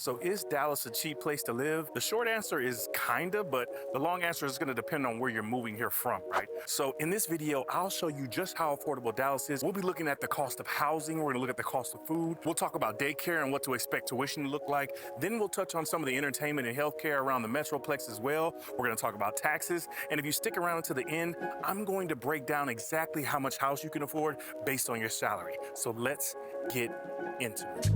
So is Dallas a cheap place to live? The short answer is kinda, but the long answer is gonna depend on where you're moving here from, right? So in this video, I'll show you just how affordable Dallas is. We'll be looking at the cost of housing. We're gonna look at the cost of food. We'll talk about daycare and what to expect tuition to look like. Then we'll touch on some of the entertainment and healthcare around the Metroplex as well. We're gonna talk about taxes. And if you stick around to the end, I'm going to break down exactly how much house you can afford based on your salary. So let's get into it.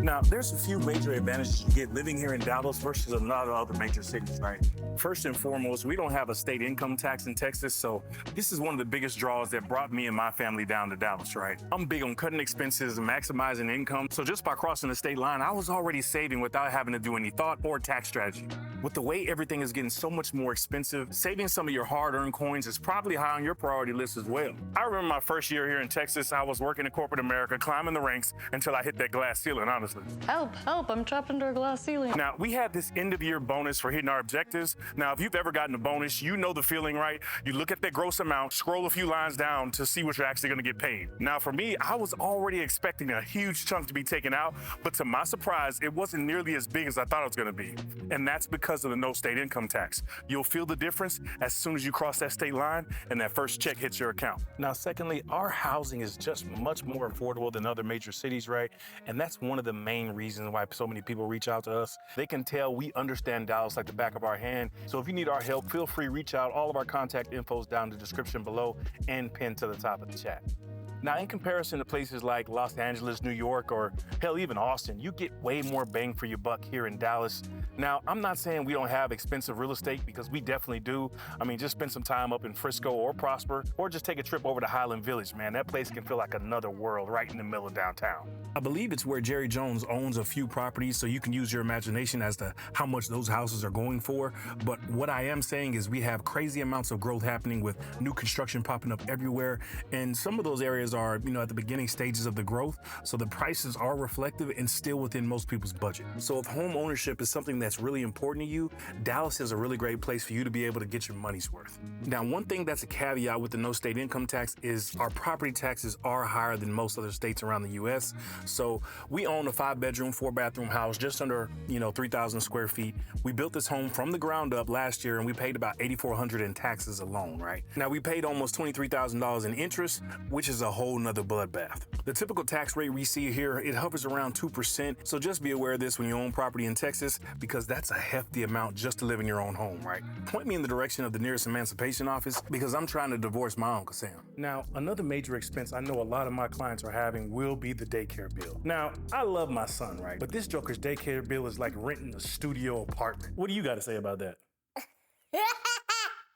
Now, there's a few major advantages you get living here in Dallas versus a lot of other major cities, right? First and foremost, we don't have a state income tax in Texas, so this is one of the biggest draws that brought me and my family down to Dallas, right? I'm big on cutting expenses and maximizing income, so just by crossing the state line, I was already saving without having to do any thought or tax strategy. With the way everything is getting so much more expensive, saving some of your hard-earned coins is probably high on your priority list as well. I remember my first year here in Texas, I was working in corporate America, climbing the ranks until I hit that glass ceiling, honestly. Help, help, I'm trapped under a glass ceiling. Now, we had this end-of-year bonus for hitting our objectives. Now, if you've ever gotten a bonus, you know the feeling, right? You look at that gross amount, scroll a few lines down to see what you're actually gonna get paid. Now, for me, I was already expecting a huge chunk to be taken out, but to my surprise, it wasn't nearly as big as I thought it was gonna be. And that's because of the no state income tax. You'll feel the difference as soon as you cross that state line and that first check hits your account. Now, secondly, our housing is just much more affordable than other major cities, right? And that's one of the main reasons why so many people reach out to us. They can tell we understand Dallas like the back of our hand. So if you need our help, feel free to reach out. All of our contact info is down in the description below and pinned to the top of the chat. Now, in comparison to places like Los Angeles, New York, or hell, even Austin, you get way more bang for your buck here in Dallas. Now, I'm not saying we don't have expensive real estate, because we definitely do. I mean, just spend some time up in Frisco or Prosper, or just take a trip over to Highland Village, man. That place can feel like another world right in the middle of downtown. I believe it's where Jerry Jones owns a few properties, so you can use your imagination as to how much those houses are going for. But what I am saying is we have crazy amounts of growth happening with new construction popping up everywhere. And some of those areas are, at the beginning stages of the growth, so the prices are reflective and still within most people's budget. So if home ownership is something that's really important to you, Dallas is a really great place for you to be able to get your money's worth. Now, one thing that's a caveat with the no state income tax is our property taxes are higher than most other states around the US. So we own a 5-bedroom, 4-bathroom house just under, 3,000 square feet. We built this home from the ground up last year, and we paid about $8,400 in taxes alone, right? Now, we paid almost $23,000 in interest, which is a whole nother bloodbath. The typical tax rate we see here, it hovers around 2%. So just be aware of this when you own property in Texas, because that's a hefty amount just to live in your own home, right? Point me in the direction of the nearest emancipation office, because I'm trying to divorce my Uncle Sam. Now, another major expense I know a lot of my clients are having will be the daycare bill. Now, I love my son, right? But this joker's daycare bill is like renting a studio apartment. What do you got to say about that?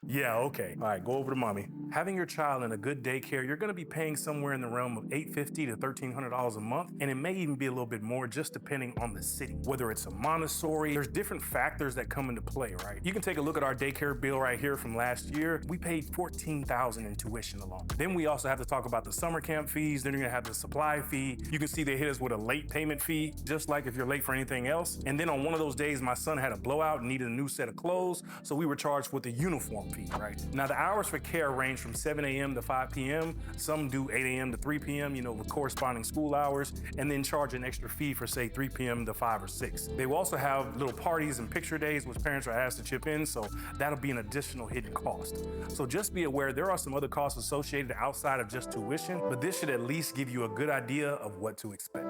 Yeah, okay. All right, go over to mommy. Having your child in a good daycare, you're gonna be paying somewhere in the realm of $850 to $1,300 a month, and it may even be a little bit more just depending on the city. Whether it's a Montessori, there's different factors that come into play, right? You can take a look at our daycare bill right here from last year. We paid $14,000 in tuition alone. Then we also have to talk about the summer camp fees. Then you're gonna have the supply fee. You can see they hit us with a late payment fee, just like if you're late for anything else. And then on one of those days, my son had a blowout and needed a new set of clothes, so we were charged with a uniform fee, right? Now, the hours for care range from 7 a.m. to 5 p.m. Some do 8 a.m. to 3 p.m., with corresponding school hours, and then charge an extra fee for, say, 3 p.m. to 5 or 6. They will also have little parties and picture days, which parents are asked to chip in, so that'll be an additional hidden cost. So just be aware there are some other costs associated outside of just tuition, but this should at least give you a good idea of what to expect.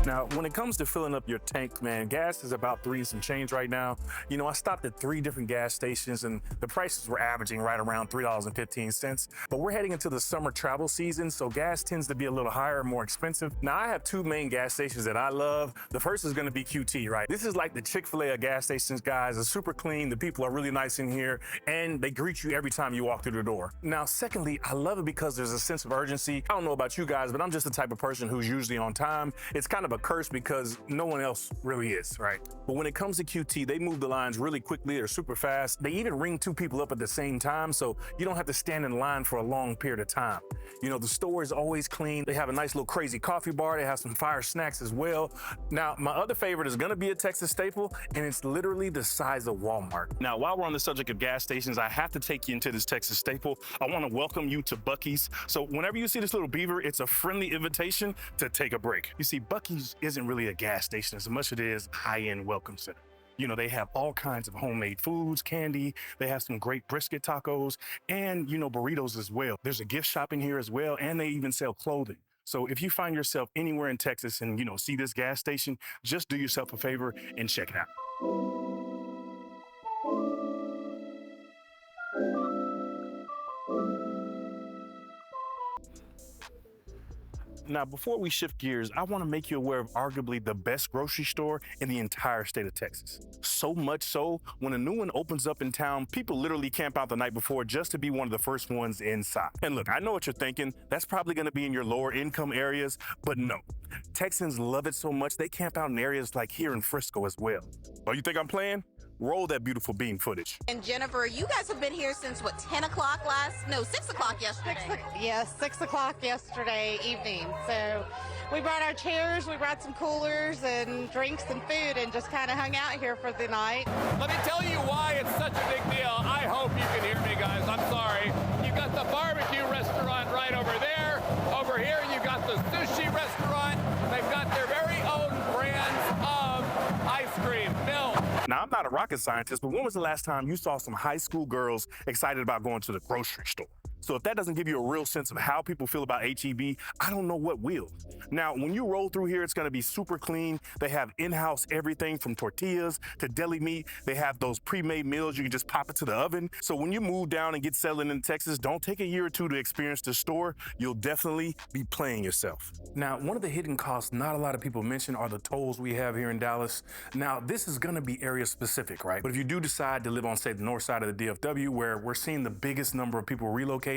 Now, when it comes to filling up your tank, man, gas is about $3 and some change right now. I stopped at 3 different gas stations, and the prices were averaging right around $3.15. But we're heading into the summer travel season, so gas tends to be a little higher, more expensive. Now, I have 2 main gas stations that I love. The first is gonna be QT, right? This is like the Chick-fil-A of gas stations, guys. It's super clean, the people are really nice in here, and they greet you every time you walk through the door. Now, secondly, I love it because there's a sense of urgency. I don't know about you guys, but I'm just the type of person who's usually on time. It's kind of a curse because no one else really is, right? But when it comes to QT, they move the lines really quickly. They're super fast. They even ring two people up at the same time, so you don't have to stand in line for a long period of time. You know, the store is always clean. They have a nice little crazy coffee bar. They have some fire snacks as well. Now, my other favorite is gonna be a Texas staple, and it's literally the size of Walmart. Now, while we're on the subject of gas stations, I have to take you into this Texas staple. I wanna welcome you to Buc-ee's. So whenever you see this little beaver, it's a friendly invitation to take a break. You see, Buc-ee's isn't really a gas station as much as it is high-end welcome center. You know, they have all kinds of homemade foods, candy. They have some great brisket tacos and, you know, burritos as well. There's a gift shop in here as well, and they even sell clothing. So if you find yourself anywhere in Texas and, you know, see this gas station, just do yourself a favor and check it out. Now, before we shift gears, I want to make you aware of arguably the best grocery store in the entire state of Texas. So much so, when a new one opens up in town, people literally camp out the night before just to be one of the first ones inside. And look, I know what you're thinking. That's probably going to be in your lower income areas, but no. Texans love it so much, they camp out in areas like here in Frisco as well. Oh, you think I'm playing? Roll that beautiful bean footage. And Jennifer, you guys have been here since what, 10 o'clock no, 6 o'clock yesterday. Yes, 6 o'clock yesterday evening. So we brought our chairs, we brought some coolers and drinks and food and just kind of hung out here for the night. Let me tell you why it's such a big deal. I hope you can hear me, guys. I'm sorry. You got the barbecue restaurant right over there. Over here, you got the sushi restaurant. They've got their very own brands of ice cream, milk. Now, I'm not a rocket scientist, but when was the last time you saw some high school girls excited about going to the grocery store? So if that doesn't give you a real sense of how people feel about H-E-B, I don't know what will. Now, when you roll through here, it's gonna be super clean. They have in-house everything from tortillas to deli meat. They have those pre-made meals you can just pop into the oven. So when you move down and get settled in Texas, don't take a year or two to experience the store. You'll definitely be playing yourself. Now, one of the hidden costs not a lot of people mention are the tolls we have here in Dallas. Now, this is gonna be area specific, right? But if you do decide to live on, say, the north side of the DFW, where we're seeing the biggest number of people relocating,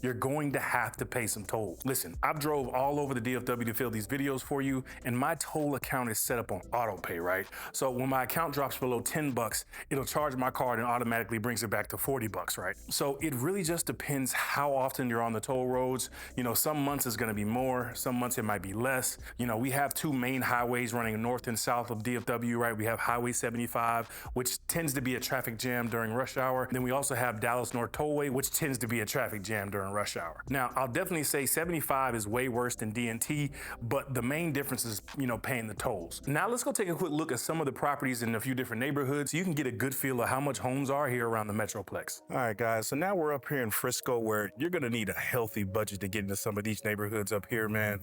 you're going to have to pay some tolls. Listen, I've drove all over the DFW to film these videos for you, and my toll account is set up on auto pay, right? So when my account drops below 10 bucks, it'll charge my card and automatically brings it back to 40 bucks, right? So it really just depends how often you're on the toll roads. You know, some months it's gonna be more, some months it might be less. You know, we have two main highways running north and south of DFW, right? We have Highway 75, which tends to be a traffic jam during rush hour. Then we also have Dallas North Tollway, which tends to be a traffic jam during rush hour. Now, I'll definitely say 75 is way worse than DNT, but the main difference is, you know, paying the tolls. Now, let's go take a quick look at some of the properties in a few different neighborhoods so you can get a good feel of how much homes are here around the Metroplex. All right, guys, so now we're up here in Frisco where you're gonna need a healthy budget to get into some of these neighborhoods up here, man.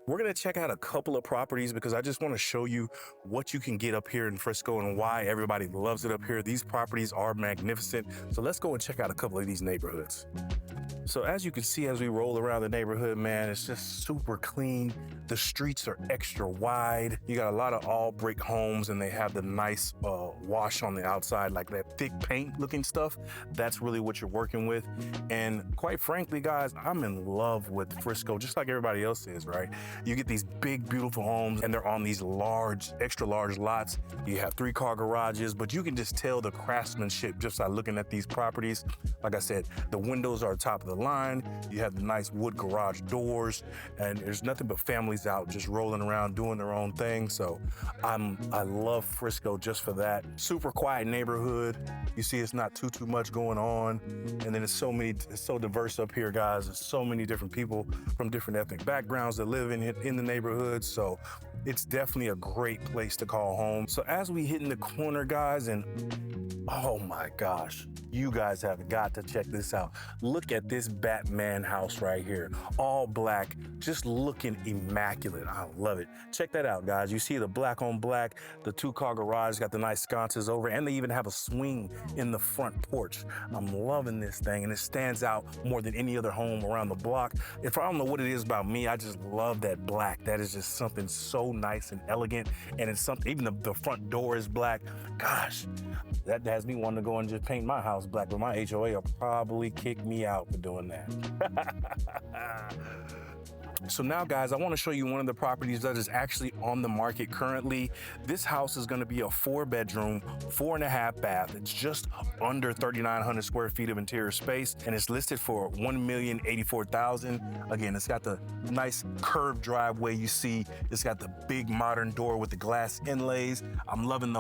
We're gonna check out a couple of properties because I just wanna show you what you can get up here in Frisco and why everybody loves it up here. These properties are magnificent. So let's go and check out a couple of these neighborhoods. So as you can see, as we roll around the neighborhood, man, it's just super clean. The streets are extra wide. You got a lot of all brick homes and they have the nice wash on the outside, like that thick paint looking stuff. That's really what you're working with. And quite frankly, guys, I'm in love with Frisco, just like everybody else is, right? You get these big, beautiful homes and they're on these large, extra large lots. You have 3-car garages, but you can just tell the craftsmanship just by looking at these properties. Like I said, the windows are top of the line. You have the nice wood garage doors, and there's nothing but families out just rolling around doing their own thing. So I love Frisco just for that. Super quiet neighborhood. You see, it's not too much going on, and then it's so diverse up here, guys. There's so many different people from different ethnic backgrounds that live in the neighborhood. So it's definitely a great place to call home. So as we hit in the corner, guys, and oh my gosh, you guys have got to check this out. Look at this Batman house right here, all black, just looking immaculate. I love it. Check that out, guys. You see the black on black, the 2-car garage, got the nice sconces over, and they even have a swing in the front porch. I'm loving this thing, and it stands out more than any other home around the block. If I don't know what it is about me, I just love that black. That is just something so nice and elegant, and it's something, even the front door is black. Gosh, that has me wanting to go and just paint my house black, but my HOA will probably kick me out for doing that. So now, guys, I want to show you one of the properties that is actually on the market currently. This house is going to be a 4-bedroom, 4.5 bath. It's just under 3,900 square feet of interior space, and it's listed for $1,084,000. Again, it's got the nice curved driveway you see. It's got the big modern door with the glass inlays. I'm loving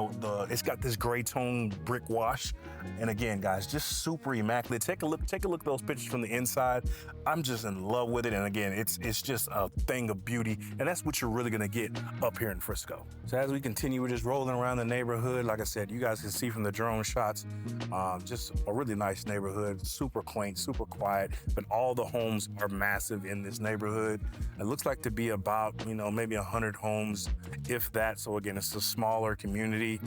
it's got this gray tone brick wash. And again, guys, just super immaculate. Take a look at those pictures from the inside. I'm just in love with it. And again, it's just a thing of beauty. And that's what you're really gonna get up here in Frisco. So as we continue, we're just rolling around the neighborhood. Like I said, you guys can see from the drone shots, just a really nice neighborhood, super quaint, super quiet, but all the homes are massive in this neighborhood. It looks like to be about, maybe 100 homes, if that. So again, it's a smaller community.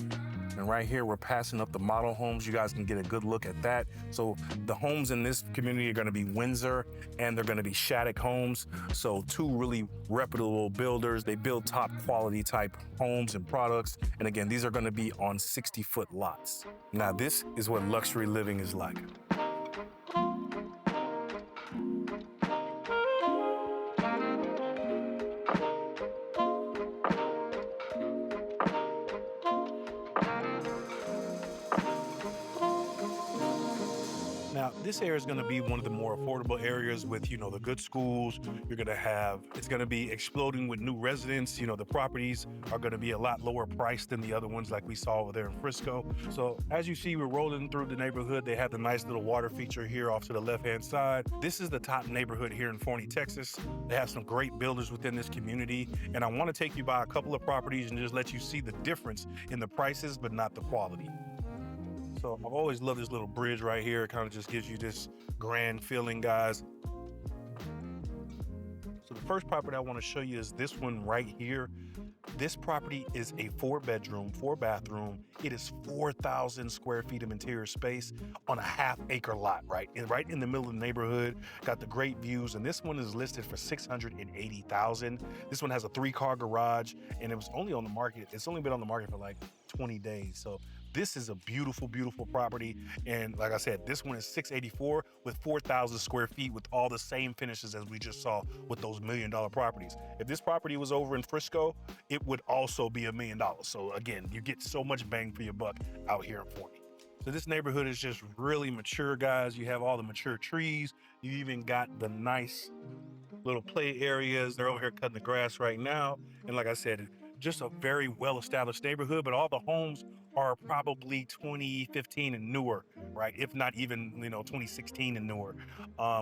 And right here, we're passing up the model homes. You guys can get a good look at that. So the homes in this community are gonna be Windsor and they're gonna be Shattuck homes. So two really reputable builders. They build top quality type homes and products. And again, these are gonna be on 60-foot lots. Now, this is what luxury living is like. Now, this area is going to be one of the more affordable areas with, the good schools. It's going to be exploding with new residents. The properties are going to be a lot lower priced than the other ones like we saw over there in Frisco. So as you see, we're rolling through the neighborhood. They have the nice little water feature here off to the left-hand side. This is the top neighborhood here in Forney, Texas. They have some great builders within this community. And I want to take you by a couple of properties and just let you see the difference in the prices, but not the quality. So I've always loved this little bridge right here. It kind of just gives you this grand feeling, guys. So the first property I want to show you is this one right here. This property is a 4-bedroom, 4-bathroom. It is 4,000 square feet of interior space on a half-acre lot, right in the middle of the neighborhood. Got the great views, and this one is listed for $680,000. This one has a 3-car garage, and it's only been on the market for like 20 days. So this is a beautiful, beautiful property. And like I said, this one is $684 with 4,000 square feet with all the same finishes as we just saw with those $1 million properties. If this property was over in Frisco, it would also be $1 million. So again, you get so much bang for your buck out here in Forney. So this neighborhood is just really mature, guys. You have all the mature trees. You even got the nice little play areas. They're over here cutting the grass right now. And like I said, just a very well-established neighborhood, but all the homes are probably 2015 and newer, right? If not even, 2016 and newer.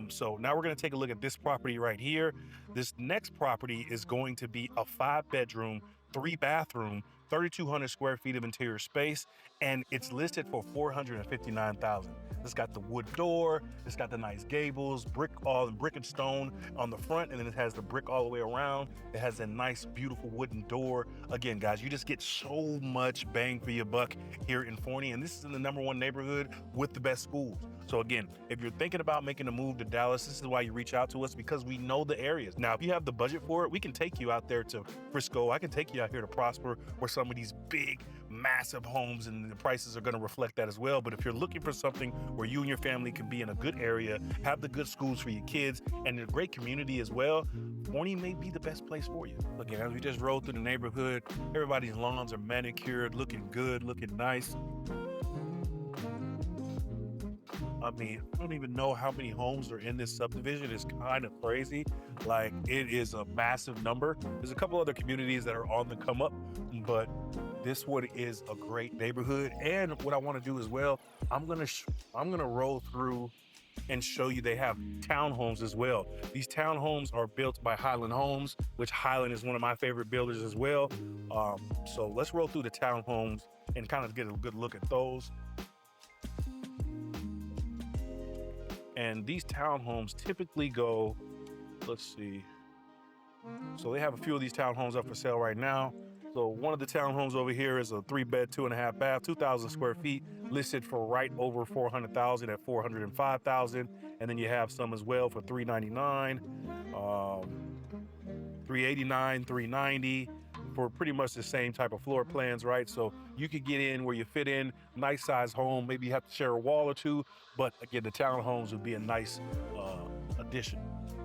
So now we're gonna take a look at this property right here. This next property is going to be a 5-bedroom, 3-bathroom, 3,200 square feet of interior space, and it's listed for $459,000. It's got the wood door, it's got the nice gables, brick and stone on the front, and then it has the brick all the way around. It has a nice, beautiful wooden door. Again, guys, you just get so much bang for your buck here in Forney, and this is in the #1 neighborhood with the best schools. So again, if you're thinking about making a move to Dallas, this is why you reach out to us, because we know the areas. Now, if you have the budget for it, we can take you out there to Frisco. I can take you out here to Prosper, where some of these big, massive homes and the prices are gonna reflect that as well. But if you're looking for something where you and your family can be in a good area, have the good schools for your kids, and a great community as well, Forney may be the best place for you. Again, as we just roll through the neighborhood, everybody's lawns are manicured, looking good, looking nice. I mean, I don't even know how many homes are in this subdivision. It's kind of crazy. Like, it is a massive number. There's a couple other communities that are on the come up, but this one is a great neighborhood. And what I want to do as well, I'm gonna roll through and show you they have townhomes as well. These townhomes are built by Highland Homes, which Highland is one of my favorite builders as well. So let's roll through the townhomes and kind of get a good look at those. And these townhomes typically go, let's see. So they have a few of these townhomes up for sale right now. So one of the townhomes over here is a 3-bed, 2.5 bath, 2,000 square feet, listed for right over $400,000 at $405,000. And then you have some as well for $399, $389, $390. For pretty much the same type of floor plans, right? So you could get in where you fit in, nice size home, maybe you have to share a wall or two, but again, the townhomes would be a nice addition.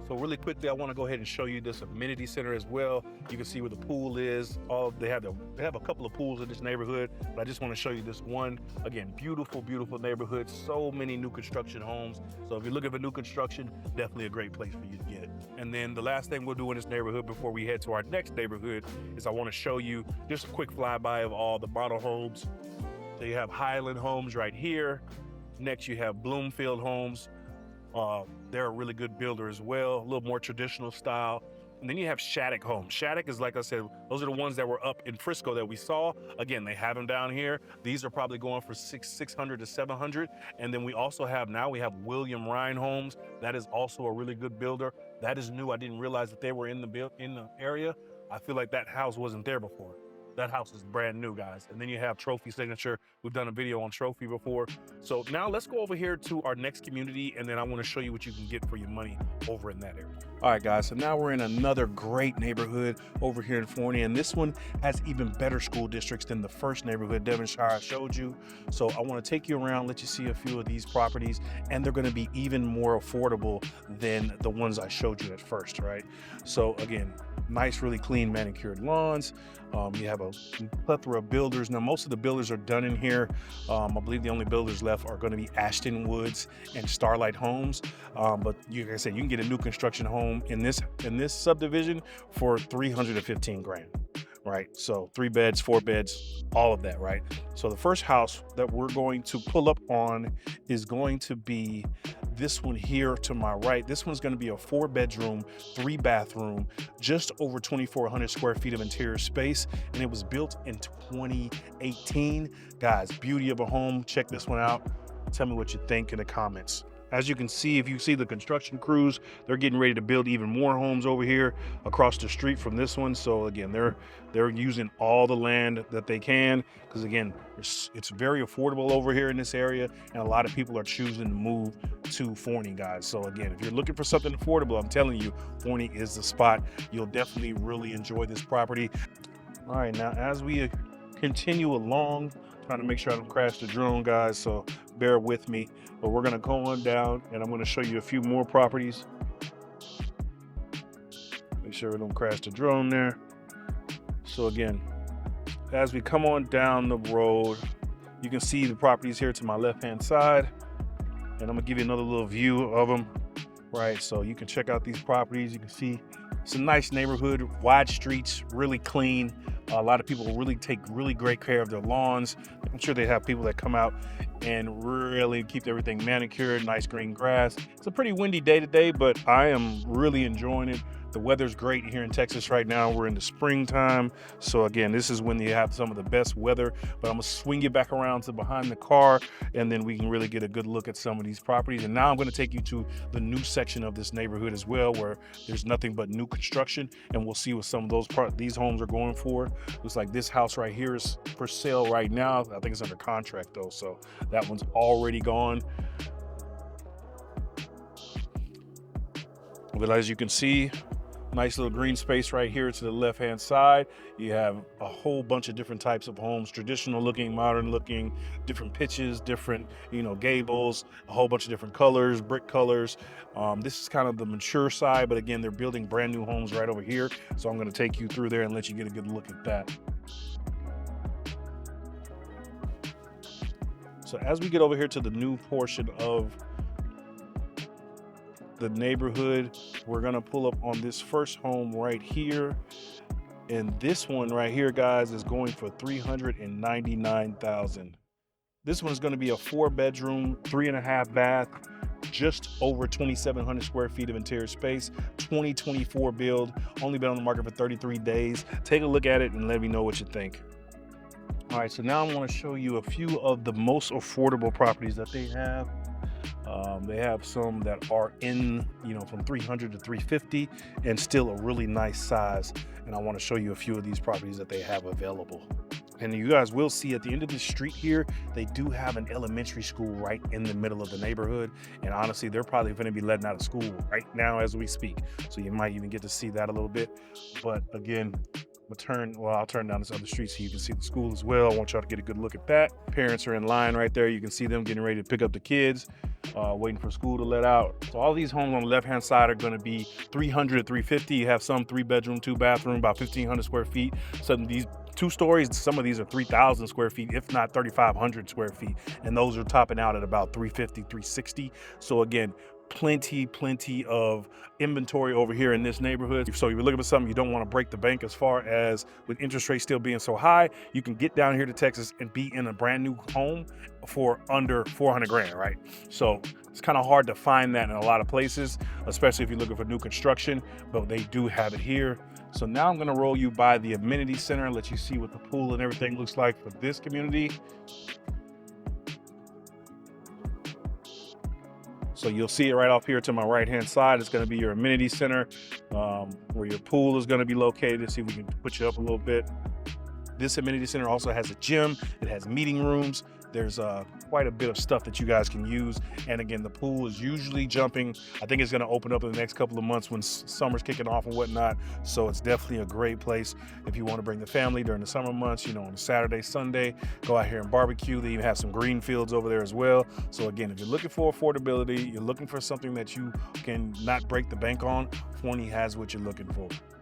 So really quickly, I want to go ahead and show you this amenity center as well. You can see where the pool is. They have a couple of pools in this neighborhood, but I just want to show you this one. Again, beautiful, beautiful neighborhood. So many new construction homes. So if you're looking for new construction, definitely a great place for you to get. And then the last thing we'll do in this neighborhood before we head to our next neighborhood is I want to show you just a quick flyby of all the model homes. So you have Highland Homes right here. Next, you have Bloomfield Homes. They're a really good builder as well, a little more traditional style. And then you have Shattuck Homes. Shattuck is, like I said, those are the ones that were up in Frisco that we saw. Again, they have them down here. These are probably going for 600 to 700. And then we also have, now we have William Ryan Homes. That is also a really good builder. That is new. I didn't realize that they were in the area. I feel like that house wasn't there before. That house is brand new, guys. And then you have Trophy Signature. We've done a video on Trophy before. So now let's go over here to our next community, and then I want to show you what you can get for your money over in that area. All right, guys, so now we're in another great neighborhood over here in Forney, and this one has even better school districts than the first neighborhood, Devonshire, I showed you. So I want to take you around, let you see a few of these properties, and they're going to be even more affordable than the ones I showed you at first, right? So again, nice, really clean manicured lawns. You have a plethora of builders. Now, most of the builders are done in here. I believe the only builders left are going to be Ashton Woods and Starlight Homes. But like I said, you can get a new construction home in this subdivision for $315 grand. Right, so 3 beds, 4 beds, all of that, right? So the first house that we're going to pull up on is going to be this one here to my right. This one's going to be a 4-bedroom, 3-bathroom, just over 2,400 square feet of interior space, and it was built in 2018. Guys, beauty of a home. Check this one out. Tell me what you think in the comments. As you can see, if you see the construction crews, they're getting ready to build even more homes over here across the street from this one. So again, they're using all the land that they can, because again, it's very affordable over here in this area, and a lot of people are choosing to move to Forney, guys. So again, if you're looking for something affordable, I'm telling you, Forney is the spot. You'll definitely really enjoy this property. All right, now as we continue along, trying to make sure I don't crash the drone, guys, so bear with me. But we're gonna go on down, and I'm gonna show you a few more properties. Make sure we don't crash the drone there. So again, as we come on down the road, you can see the properties here to my left-hand side, and I'm gonna give you another little view of them, right? So you can check out these properties. You can see it's a nice neighborhood, wide streets, really clean. A lot of people really take really great care of their lawns. I'm sure they have people that come out and really keep everything manicured, nice green grass. It's a pretty windy day today, but I am really enjoying it. The weather's great here in Texas right now. We're in the springtime. So again, this is when you have some of the best weather, but I'm gonna swing you back around to behind the car, and then we can really get a good look at some of these properties. And now I'm gonna take you to the new section of this neighborhood as well, where there's nothing but new construction, and we'll see what some of these homes are going for. Looks like this house right here is for sale right now. I think it's under contract though, so that one's already gone. But as you can see, nice little green space right here to the left-hand side. You have a whole bunch of different types of homes, traditional looking, modern looking, different pitches, different, gables, a whole bunch of different colors, brick colors. This is kind of the mature side, but again, they're building brand new homes right over here. So I'm gonna take you through there and let you get a good look at that. So as we get over here to the new portion of the neighborhood, we're gonna pull up on this first home right here, and this one right here, guys, is going for $399,000. This one is going to be a 4-bedroom, 3.5 bath, just over 2,700 square feet of interior space, 2024 build, only been on the market for 33 days. Take a look at it and let me know what you think. All right, so now I want to show you a few of the most affordable properties that they have. They have some that are in, from 300 to 350 and still a really nice size. And I want to show you a few of these properties that they have available. And you guys will see at the end of the street here, they do have an elementary school right in the middle of the neighborhood. And honestly, they're probably going to be letting out of school right now as we speak. So you might even get to see that a little bit. But again, I'll turn down this other street so you can see the school as well. I want y'all to get a good look at that. Parents are in line right there. You can see them getting ready to pick up the kids, waiting for school to let out. So all these homes on the left-hand side are gonna be 300, 350. You have some 3-bedroom, 2-bathroom, about 1,500 square feet. Some of these 2 stories, some of these are 3,000 square feet, if not 3,500 square feet. And those are topping out at about 350, 360. So again, plenty of inventory over here in this neighborhood. So if you're looking for something, you don't want to break the bank as far as with interest rates still being so high, you can get down here to Texas and be in a brand new home for under 400 grand, right? So it's kind of hard to find that in a lot of places, especially if you're looking for new construction, but they do have it here. So now I'm gonna roll you by the amenity center and let you see what the pool and everything looks like for this community. So you'll see it right off here to my right-hand side. It's gonna be your amenity center, where your pool is gonna be located. Let's see if we can put you up a little bit. This amenity center also has a gym. It has meeting rooms. There's quite a bit of stuff that you guys can use. And again, the pool is usually jumping. I think it's gonna open up in the next couple of months when summer's kicking off and whatnot. So it's definitely a great place if you wanna bring the family during the summer months, you know, on a Saturday, Sunday, go out here and barbecue. They even have some green fields over there as well. So again, if you're looking for affordability, you're looking for something that you can not break the bank on, Forney has what you're looking for.